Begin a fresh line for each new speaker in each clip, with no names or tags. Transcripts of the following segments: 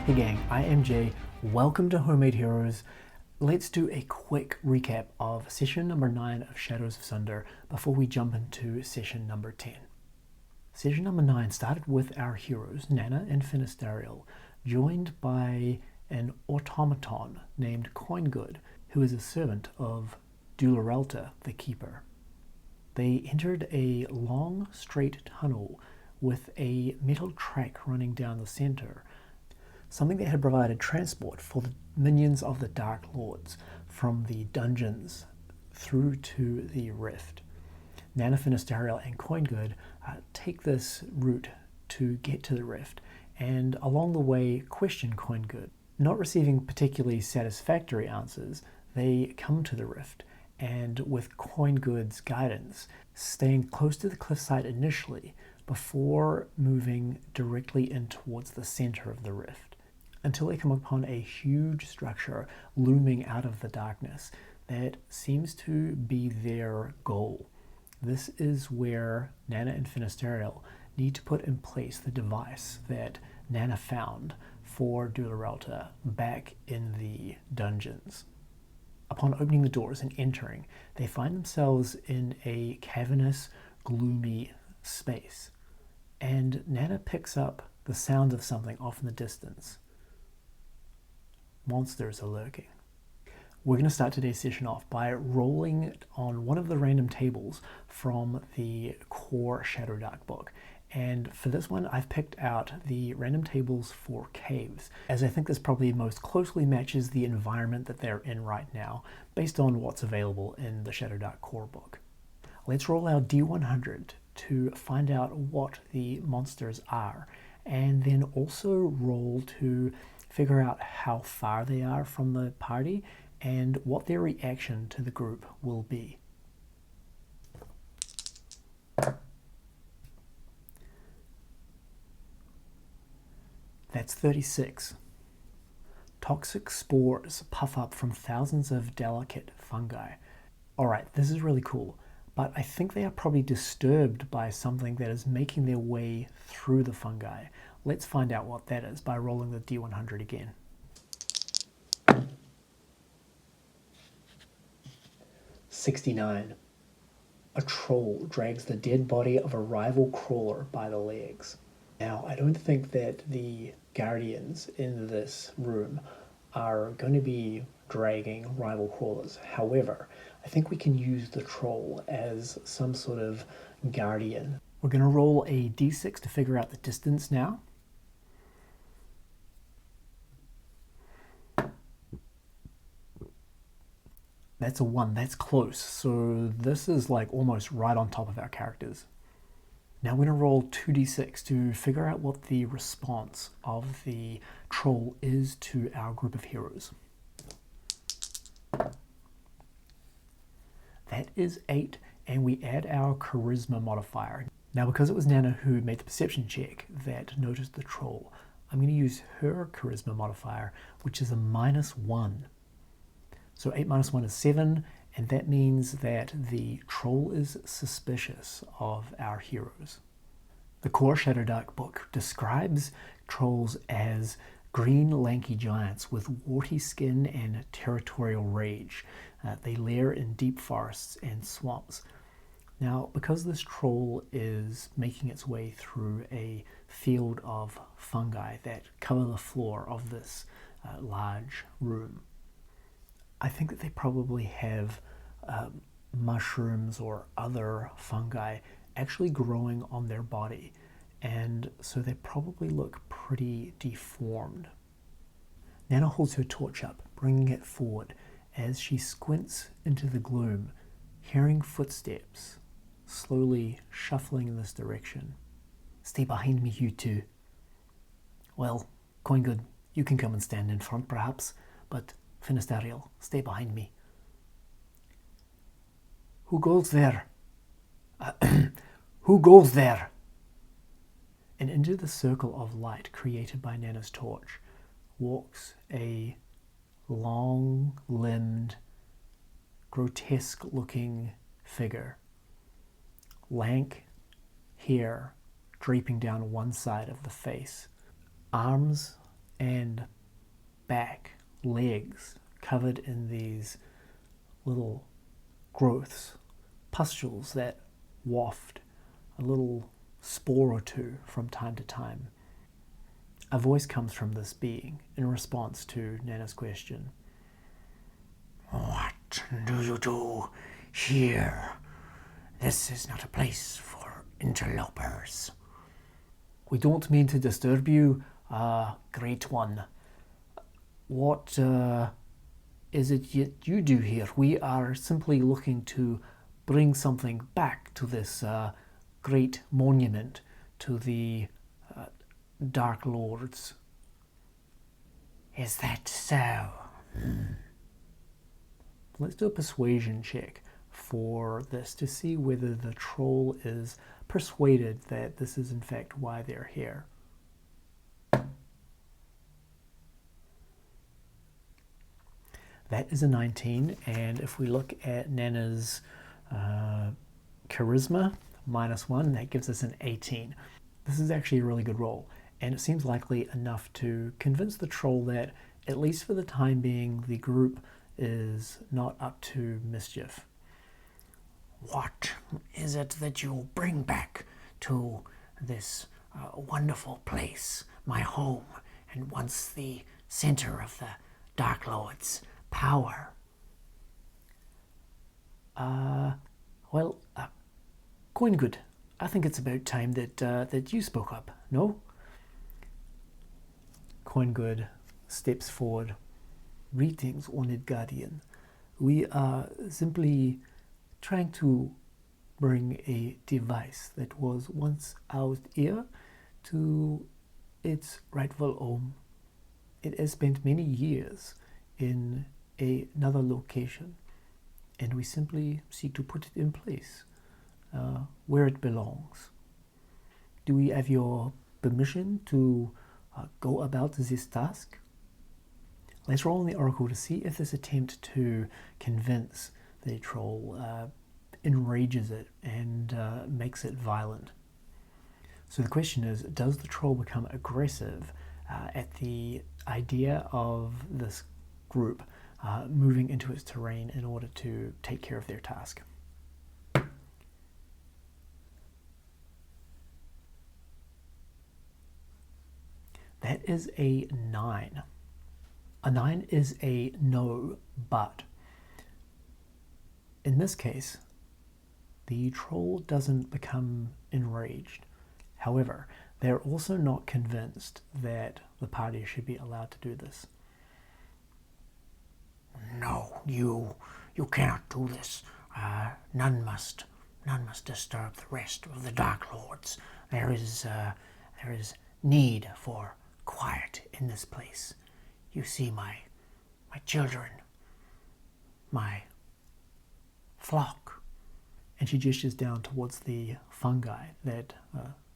Hey gang, I am Jay. Welcome to Homemade Heroes. Let's do a quick recap of session number 9 of Shadows of Sunder before we jump into session number 10. Session number 9 started with our heroes, Nanna and Finistariel, joined by an automaton named Coingood, who is a servant of Dularelta, the Keeper. They entered a long, straight tunnel with a metal track running down the center, something that had provided transport for the minions of the Dark Lords from the dungeons through to the rift. Nanna, Finistariel, and Coingood take this route to get to the rift, and along the way question Coingood. Not receiving particularly satisfactory answers, they come to the rift, and with Coingood's guidance, staying close to the cliffside initially before moving directly in towards the center of the rift, until they come upon a huge structure looming out of the darkness that seems to be their goal. This is where Nanna and Finistariel need to put in place the device that Nanna found for Dularelta back in the dungeons. Upon opening the doors and entering, they find themselves in a cavernous, gloomy space, and Nanna picks up the sound of something off in the distance. Monsters are lurking. We're going to start today's session off by rolling on one of the random tables from the core Shadowdark book. And for this one, I've picked out the random tables for caves, as I think this probably most closely matches the environment that they're in right now, based on what's available in the Shadowdark core book. Let's roll our D100 to find out what the monsters are, and then also roll to figure out how far they are from the party and what their reaction to the group will be. That's 36. Toxic spores puff up from thousands of delicate fungi. Alright, this is really cool, but I think they are probably disturbed by something that is making their way through the fungi. Let's find out what that is by rolling the D100 again. $69. A troll drags the dead body of a rival crawler by the legs. Now, I don't think that the guardians in this room are going to be dragging rival crawlers. However, I think we can use the troll as some sort of guardian. We're going to roll a d6 to figure out the distance now. That's a 1, that's close. So this is like almost right on top of our characters. Now we're going to roll 2d6 to figure out what the response of the troll is to our group of heroes. That is 8, and we add our charisma modifier. Now because it was Nanna who made the perception check that noticed the troll, I'm going to use her charisma modifier, which is a -1. So 8 minus 1 is 7, and that means that the troll is suspicious of our heroes. The core Shadowdark book describes trolls as green lanky giants with warty skin and territorial rage. They lair in deep forests and swamps. Now, because this troll is making its way through a field of fungi that cover the floor of this large room, I think that they probably have mushrooms or other fungi actually growing on their body, and so they probably look pretty deformed. Nanna holds her torch up, bringing it forward as she squints into the gloom, hearing footsteps slowly shuffling in this direction. Stay behind me, you two. Well, Coingood, you can come and stand in front perhaps, but Finistariel, stay behind me. Who goes there? Who goes there? And into the circle of light created by Nanna's torch walks a long-limbed, grotesque-looking figure. Lank hair draping down one side of the face, arms and back, legs covered in these little growths, pustules that waft a little spore or two from time to time. A voice comes from this being in response to Nanna's question.
What do you do here? This is not a place for interlopers.
We don't mean to disturb you, Great One. What is it you do here? We are simply looking to bring something back to this great monument to the Dark Lords.
Is that so?
Let's do a persuasion check for this to see whether the troll is persuaded that this is in fact why they're here. That is a 19, and if we look at Nanna's charisma, -1, that gives us an 18. This is actually a really good roll, and it seems likely enough to convince the troll that, at least for the time being, the group is not up to mischief.
What is it that you bring back to this wonderful place, my home, and once the center of the Dark Lord's power?
Coingood, I think it's about time that you spoke up, no? Coingood steps forward. Greetings, honored guardian. We are simply trying to bring a device that was once out here to its rightful home. It has spent many years in another location, and we simply seek to put it in place where it belongs. Do we have your permission to go about this task? Let's roll on the oracle to see if this attempt to convince the troll enrages it and makes it violent. So the question is, does the troll become aggressive at the idea of this group moving into its terrain in order to take care of their task? That is a 9. A 9 is a no, but in this case, the troll doesn't become enraged. However, they're also not convinced that the party should be allowed to do this.
No, you cannot do this. None must disturb the rest of the Dark Lords. There is need for quiet in this place. You see my children, my flock.
And she gestures down towards the fungi that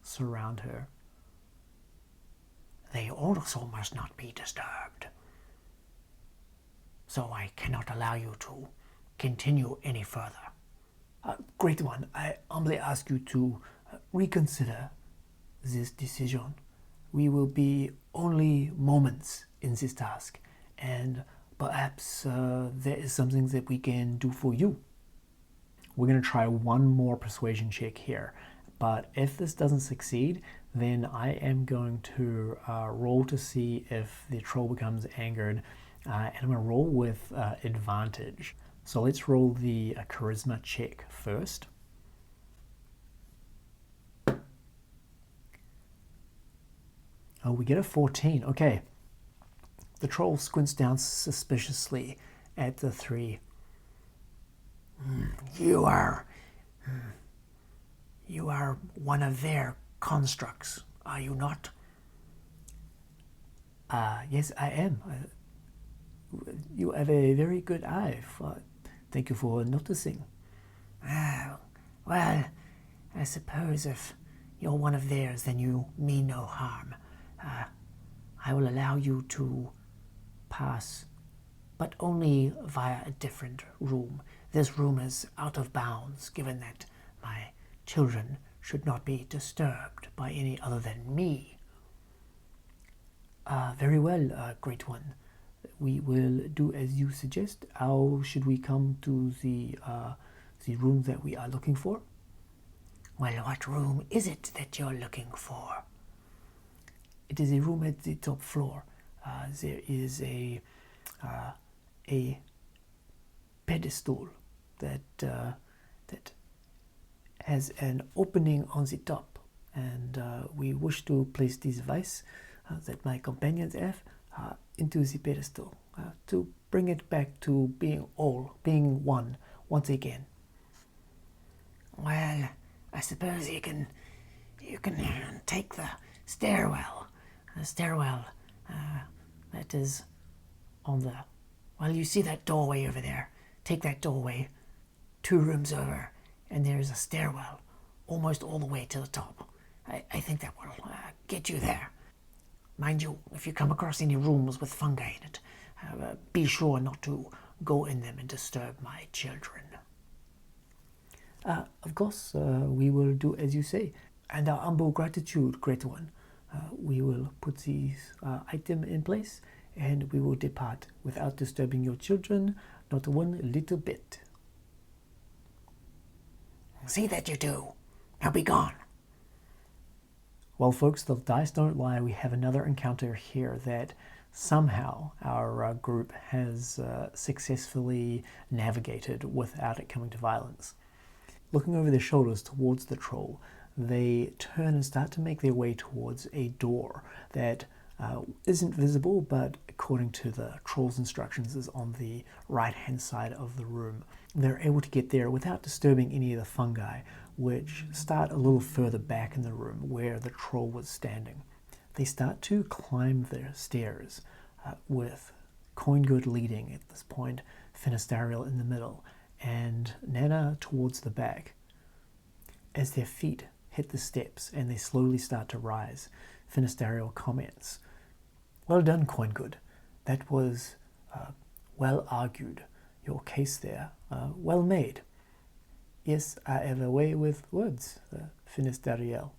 surround her.
They also must not be disturbed. So I cannot allow you to continue any further.
Great One, I humbly ask you to reconsider this decision. We will be only moments in this task, and perhaps there is something that we can do for you. We're going to try one more persuasion check here, but if this doesn't succeed, then I am going to roll to see if the troll becomes angered, and I'm going to roll with advantage. So let's roll the charisma check first. Oh, we get a 14. Okay. The troll squints down suspiciously at the three.
You are one of their constructs, are you not?
Yes, I am. You have a very good eye. Thank you for noticing.
Well, I suppose if you're one of theirs, then you mean no harm. I will allow you to pass, but only via a different room. This room is out of bounds, given that my children should not be disturbed by any other than me.
Very well, Great One. We will do as you suggest. How should we come to the room that we are looking for?
Well, what room is it that you're looking for?
It is a room at the top floor. There is a pedestal that has an opening on the top, and we wish to place this device that my companions have into the pedestal to bring it back to being one once again.
Well, I suppose you can take the stairwell. The stairwell that is on the... Well, you see that doorway over there. Take that doorway 2 rooms over, and there's a stairwell almost all the way to the top. I think that will get you there. Mind you, if you come across any rooms with fungi in it, be sure not to go in them and disturb my children.
Of course, we will do as you say, and our humble gratitude, Great One. We will put these item in place, and we will depart without disturbing your children, not one little bit.
See that you do. Now be gone.
Well, folks, the dice don't lie. We have another encounter here that somehow our group has successfully navigated without it coming to violence. Looking over their shoulders towards the troll, they turn and start to make their way towards a door that isn't visible, but according to the troll's instructions is on the right-hand side of the room. They're able to get there without disturbing any of the fungi, which start a little further back in the room where the troll was standing. They start to climb the stairs with Coingood leading at this point, Finistarial in the middle, and Nanna towards the back. As their feet hit the steps and they slowly start to rise, Finistarial comments, "Well done, Coingood. That was well argued. Your case there, well made." "Yes, I have a way with words, Finistarial.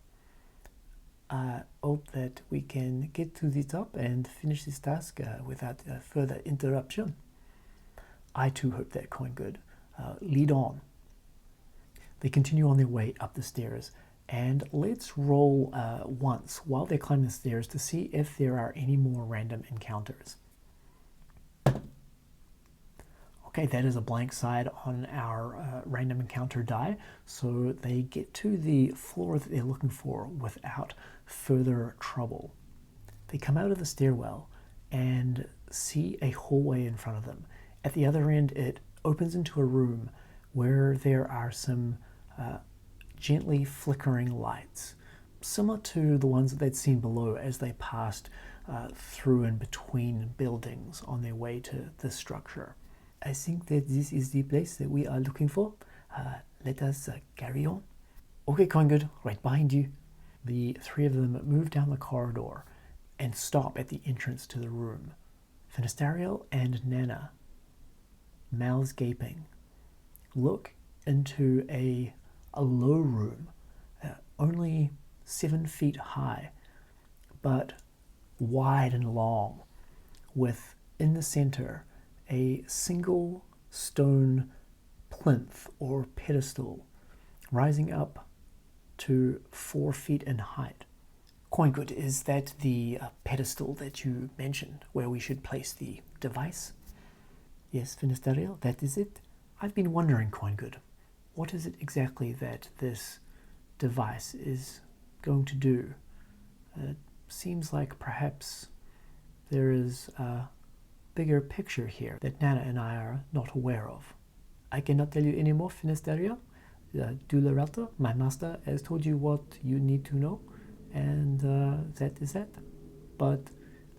I hope that we can get to the top and finish this task without further interruption." "I too hope that, Coingood. Lead on." They continue on their way up the stairs, and let's roll once while they're climbing the stairs to see if there are any more random encounters. Okay, that is a blank side on our random encounter die, so they get to the floor that they're looking for without further trouble. They come out of the stairwell and see a hallway in front of them. At the other end, it opens into a room where there are some gently flickering lights, similar to the ones that they'd seen below as they passed through and between buildings on their way to this structure. "I think that this is the place that we are looking for. Let us carry on." "Okay, Coingood, right behind you." The 3 of them move down the corridor and stop at the entrance to the room. Finistarial and Nanna, mouths gaping, look into a low room, only 7 feet high, but wide and long, with in the center a single stone plinth or pedestal rising up to 4 feet in height. "Coingood, is that the pedestal that you mentioned where we should place the device?" "Yes, Finistarial, that is it. I've been wondering, Coingood, what is it exactly that this device is going to do? It seems like perhaps there is a bigger picture here that Nanna and I are not aware of." "I cannot tell you any more, Finistarial. Dularalta, my master, has told you what you need to know, and that is that. But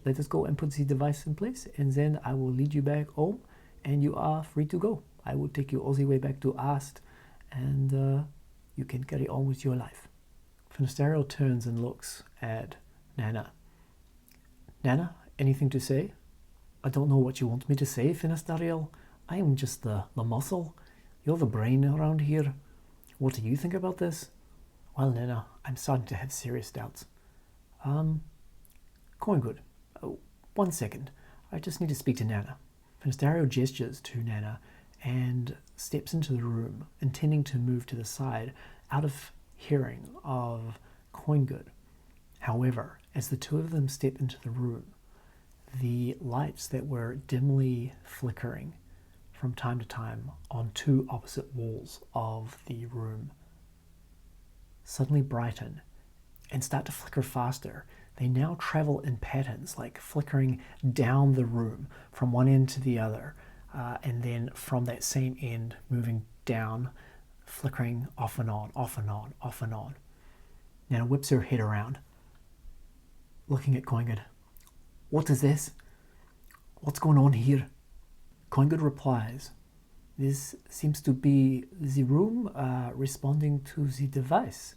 let us go and put the device in place, and then I will lead you back home, and you are free to go. I will take you all the way back to Ast, and you can carry on with your life." Finistarial turns and looks at Nanna. "Nanna, anything to say?" "I don't know what you want me to say, Finistarial. I am just the muscle. You're the brain around here. What do you think about this?" "Well, Nanna, I'm starting to have serious doubts. Coingood, 1 second. I just need to speak to Nanna. Finistario gestures to Nanna and steps into the room, intending to move to the side out of hearing of Coingood. However, as the two of them step into the room, the lights that were dimly flickering from time to time on two opposite walls of the room suddenly brighten and start to flicker faster. They now travel in patterns, like flickering down the room from one end to the other, and then from that same end moving down, flickering off and on, off and on, off and on. Nanna whips her head around, looking at Coingood. What is this? What's going on here? Coingood replies, this seems to be the room responding to the device.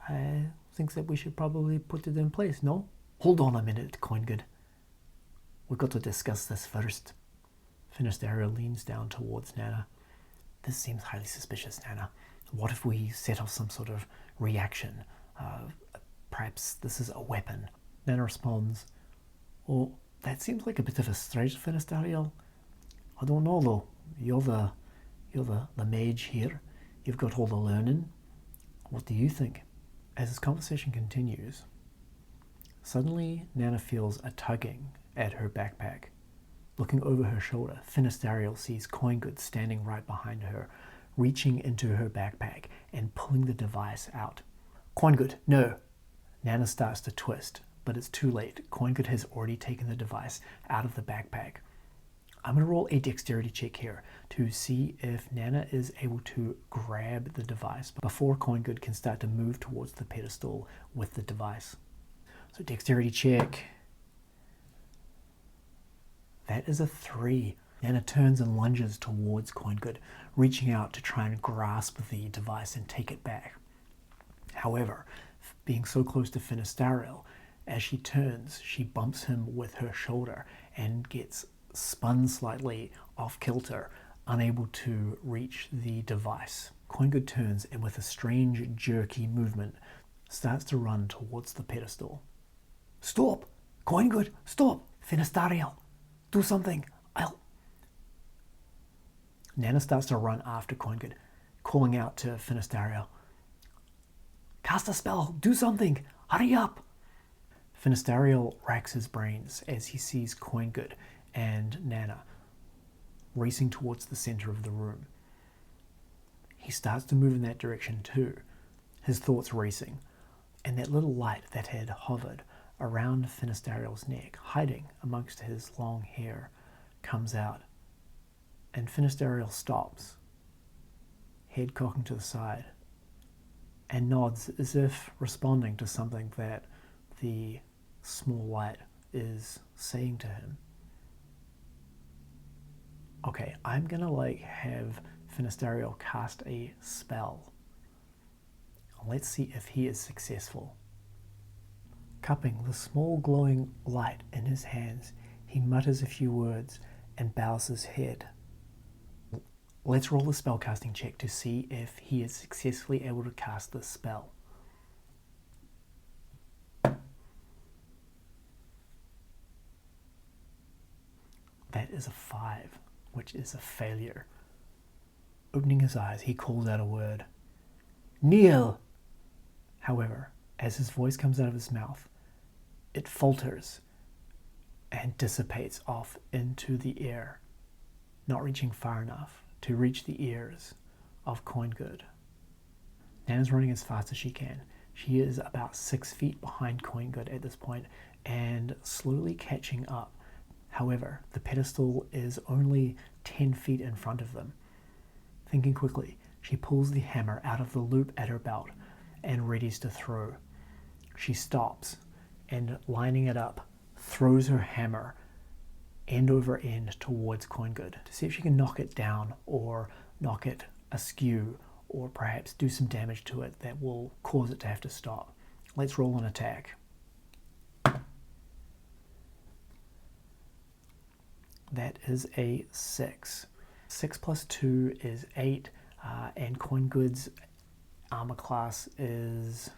I think that we should probably put it in place, no? Hold on a minute, Coingood. We've got to discuss this first. Finistario leans down towards Nanna. This seems highly suspicious, Nanna. What if we set off some sort of reaction? Perhaps this is a weapon. Nanna responds, oh, that seems like a bit of a stretch, Finistario. I don't know though. You're the mage here. You've got all the learning. What do you think? As this conversation continues, suddenly Nanna feels a tugging at her backpack. Looking over her shoulder, Finistario sees Coingood standing right behind her, reaching into her backpack and pulling the device out. Coingood, no! Nanna starts to twist, but it's too late. Coingood has already taken the device out of the backpack. I'm going to roll a dexterity check here to see if Nanna is able to grab the device before Coingood can start to move towards the pedestal with the device. So dexterity check. That is a 3. Nanna turns and lunges towards Coingood, reaching out to try and grasp the device and take it back. However, being so close to Finistario, as she turns, she bumps him with her shoulder and gets spun slightly off kilter, unable to reach the device. Coingood turns and with a strange jerky movement starts to run towards the pedestal. Stop! Coingood, stop! Finistario, do something! Nanna starts to run after Coingood, calling out to Finistario. Cast a spell! Do something! Hurry up! Finistario racks his brains as he sees Coingood and Nanna racing towards the center of the room. He starts to move in that direction too, his thoughts racing, and that little light that had hovered around Finistario's neck, hiding amongst his long hair, comes out, and Finistario stops, head cocking to the side, and nods as if responding to something that the small light is saying to him. Okay, I'm gonna have Finistario cast a spell. Let's see if he is successful. Cupping the small glowing light in his hands, he mutters a few words and bows his head. Let's roll the spellcasting check to see if he is successfully able to cast this spell. That is a 5, which is a failure. Opening his eyes, he calls out a word. Kneel! However, as his voice comes out of his mouth, it falters and dissipates off into the air, not reaching far enough to reach the ears of Coingood. Nanna's running as fast as she can. She is about 6 feet behind Coingood at this point and slowly catching up. However, the pedestal is only 10 feet in front of them. Thinking quickly, she pulls the hammer out of the loop at her belt and readies to throw. She stops and, lining it up, throws her hammer end over end towards Coingood to see if she can knock it down or knock it askew or perhaps do some damage to it that will cause it to have to stop. Let's roll an attack. That is a 6. 6 plus 2 is 8, and Coingood's armor class is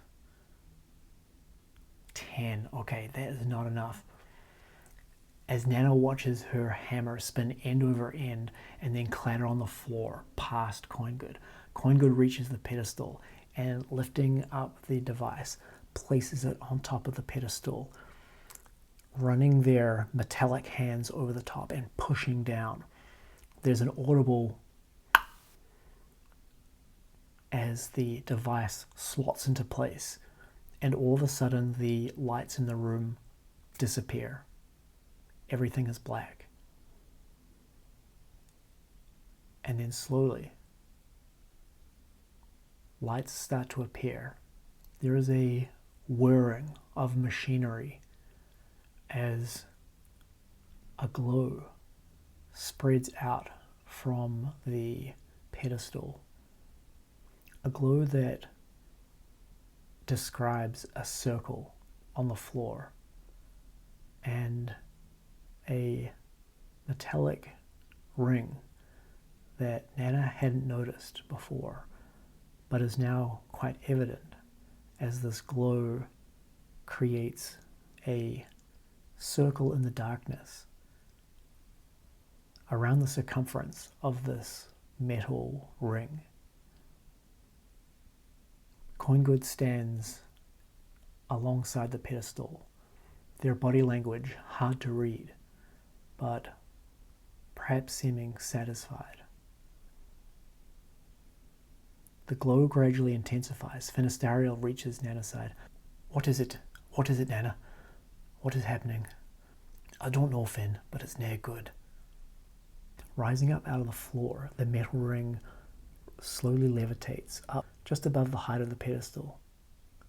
10. Okay, that is not enough. as Nanna watches her hammer spin end over end and then clatter on the floor past Coingood. Coingood reaches the pedestal and, lifting up the device, places it on top of the pedestal, running their metallic hands over the top and pushing down. There's an audible as the device slots into place, and all of a sudden the lights in the room disappear. Everything is black. And then slowly, lights start to appear. There is a whirring of machinery as a glow spreads out from the pedestal. A glow that describes a circle on the floor and a metallic ring that Nanna hadn't noticed before, but is now quite evident as this glow creates a circle in the darkness around the circumference of this metal ring. Coingood stands alongside the pedestal, their body language hard to read, but perhaps seeming satisfied. The glow gradually intensifies. Finistariel reaches Nanna's side. What is it? What is it, Nanna? What is happening? I don't know, Finn, but it's nae good. Rising up out of the floor, the metal ring slowly levitates up just above the height of the pedestal.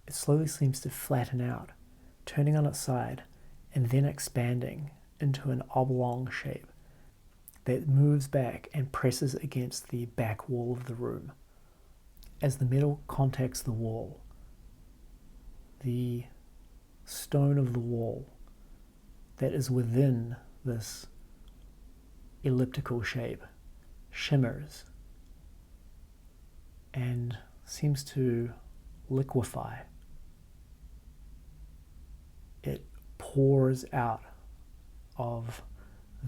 It slowly seems to flatten out, turning on its side and then expanding into an oblong shape that moves back and presses against the back wall of the room. As the metal contacts the wall, the stone of the wall that is within this elliptical shape shimmers and seems to liquefy. It pours out of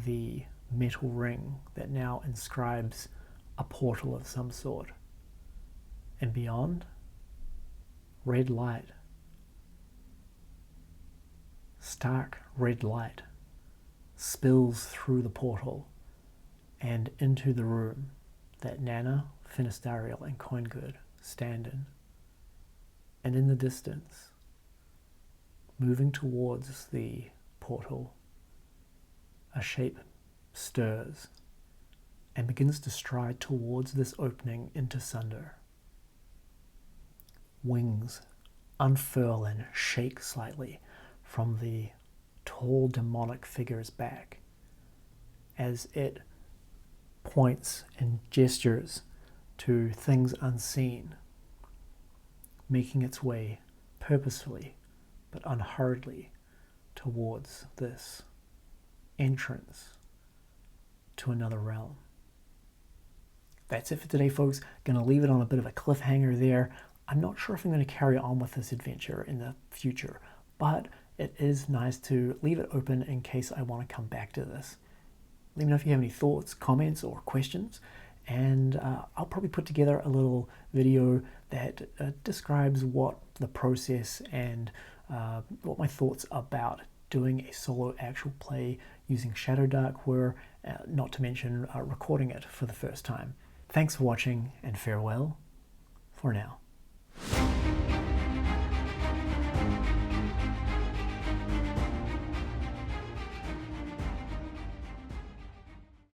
the metal ring that now inscribes a portal of some sort. And beyond, red light, stark red light, spills through the portal and into the room that Nanna, Finistariel, and Coingood stand in. And in the distance, moving towards the portal, a shape stirs and begins to stride towards this opening into Sunder. Wings unfurl and shake slightly from the tall demonic figure's back as it points and gestures to things unseen, making its way purposefully but unhurriedly towards this entrance to another realm. That's it for today, folks. Gonna leave it on a bit of a cliffhanger there. I'm not sure if I'm going to carry on with this adventure in the future, but it is nice to leave it open in case I want to come back to this. Let me know if you have any thoughts, comments, or questions, and I'll probably put together a little video that describes what the process and what my thoughts about doing a solo actual play using Shadowdark were, not to mention recording it for the first time. Thanks for watching, and farewell for now.